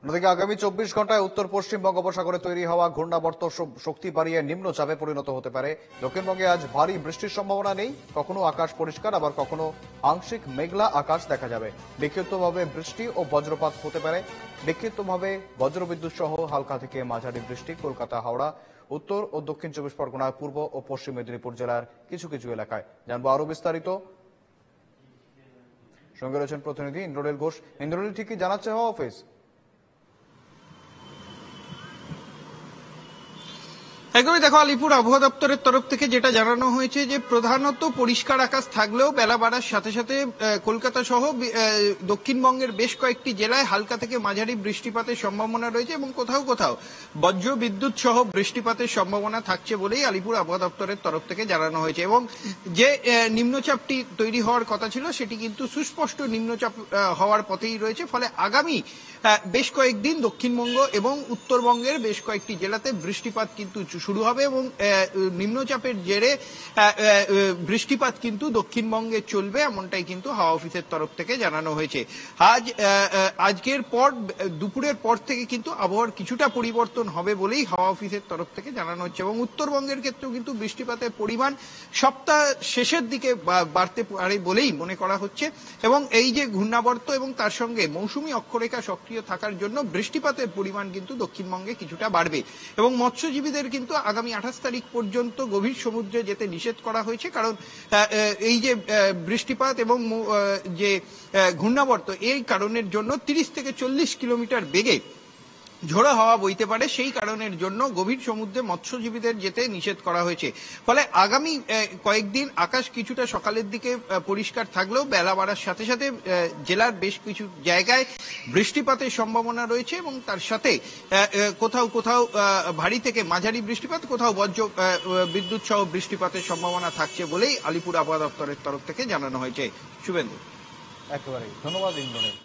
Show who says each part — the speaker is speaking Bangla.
Speaker 1: অন্যদিকে আগামী 24 ঘন্টায় উত্তর পশ্চিম বঙ্গোপসাগরে তৈরি হওয়া ঘূর্ণাবর্ত শক্তি বাড়িয়ে নিম্নচাপে পরিণত হতে পারে। দক্ষিণবঙ্গে আজ ভারী বৃষ্টির সম্ভাবনা নেই, কখনো আকাশ পরিষ্কার আবার কখনো আংশিক মেঘলা আকাশ দেখা যাবে। বিক্ষিপ্তভাবে বৃষ্টি ও বজ্রপাত হতে পারে। বিক্ষিপ্তভাবে বজ্রবিদ্যুৎ সহ হালকা থেকে মাঝারি বৃষ্টি কলকাতা, হাওড়া, উত্তর ও দক্ষিণ 24 পরগনা, পূর্ব ও পশ্চিম মেদিনীপুর জেলার কিছু কিছু এলাকায়। জানবো আরো বিস্তারিত, সঙ্গে রয়েছেন প্রতিনিধি ইন্দ্রনীল ঘোষ। ইন্দ্রনীল, ঠিক কি জানাচ্ছে হাওয়া অফিস?
Speaker 2: একদমই, দেখো, আলিপুর আবহাওয়া দপ্তরের তরফ থেকে যেটা জানানো হয়েছে যে প্রধানত পরিষ্কার আকাশ থাকলেও বেলা বাড়ার সাথে সাথে কলকাতা সহ দক্ষিণবঙ্গের বেশ কয়েকটি জেলায় হালকা থেকে মাঝারি বৃষ্টিপাতের সম্ভাবনা রয়েছে এবং কোথাও কোথাও বজ্র বিদ্যুৎ সহ বৃষ্টিপাতের সম্ভাবনা থাকছে বলেই আলিপুর আবহাওয়া দপ্তরের তরফ থেকে জানানো হয়েছে। এবং যে নিম্নচাপটি তৈরি হওয়ার কথা ছিল সেটি কিন্তু সুস্পষ্ট নিম্নচাপ হওয়ার পথেই রয়েছে। ফলে আগামী বেশ কয়েকদিন দক্ষিণবঙ্গ এবং উত্তরবঙ্গের বেশ কয়েকটি জেলাতে বৃষ্টিপাত কিন্তু শুরু হবে এবং নিম্নচাপের জেরে বৃষ্টিপাত কিন্তু দক্ষিণবঙ্গে চলবে, এমনটাই কিন্তু হাওয়া অফিসের তরফ থেকে জানানো হয়েছে। আজকের পর দুপুরের পর থেকে কিন্তু আবহাওয়ার কিছুটা পরিবর্তন হবে বলেই হাওয়া অফিসের তরফ থেকে জানানো হচ্ছে এবং উত্তরবঙ্গের ক্ষেত্রেও কিন্তু বৃষ্টিপাতের পরিমাণ সপ্তাহ শেষের দিকে বাড়তে পারে বলেই মনে করা হচ্ছে। এবং এই যে ঘূর্ণাবর্ত এবং তার সঙ্গে মৌসুমী অক্ষরেখা সক্রিয় থাকার জন্য বৃষ্টিপাতের পরিমাণ কিন্তু দক্ষিণবঙ্গে কিছুটা বাড়বে এবং মৎস্যজীবীদের কিন্তু আগামী 28 তারিখ পর্যন্ত গভীর সমুদ্রে যেতে নিষেধ করা হয়েছে। কারণ এই যে বৃষ্টিপাত এবং যে ঘূর্ণাবর্ত, এই কারণের জন্য 30 থেকে 40 কিলোমিটার বেগে ঝোড়ো হাওয়া বইতে পারে, সেই কারণের জন্য গভীর সমুদ্রে মৎস্যজীবীদের যেতে নিষেধ করা হয়েছে। ফলে আগামী কয়েকদিন আকাশ কিছুটা সকালের দিকে পরিষ্কার থাকলেও বেলা বাড়ার সাথে সাথে জেলার বেশ কিছু জায়গায় বৃষ্টিপাতের সম্ভাবনা রয়েছে এবং তার সাথে কোথাও কোথাও ভারী থেকে মাঝারি বৃষ্টিপাত, কোথাও বজ্র বিদ্যুৎ সহ বৃষ্টিপাতের সম্ভাবনা থাকছে বলেই আলিপুর আবহাওয়া দপ্তরের তরফ থেকে জানানো হয়েছে। শুভেন্দু,
Speaker 1: একেবারেই ধন্যবাদ ইন্দ্রনীল।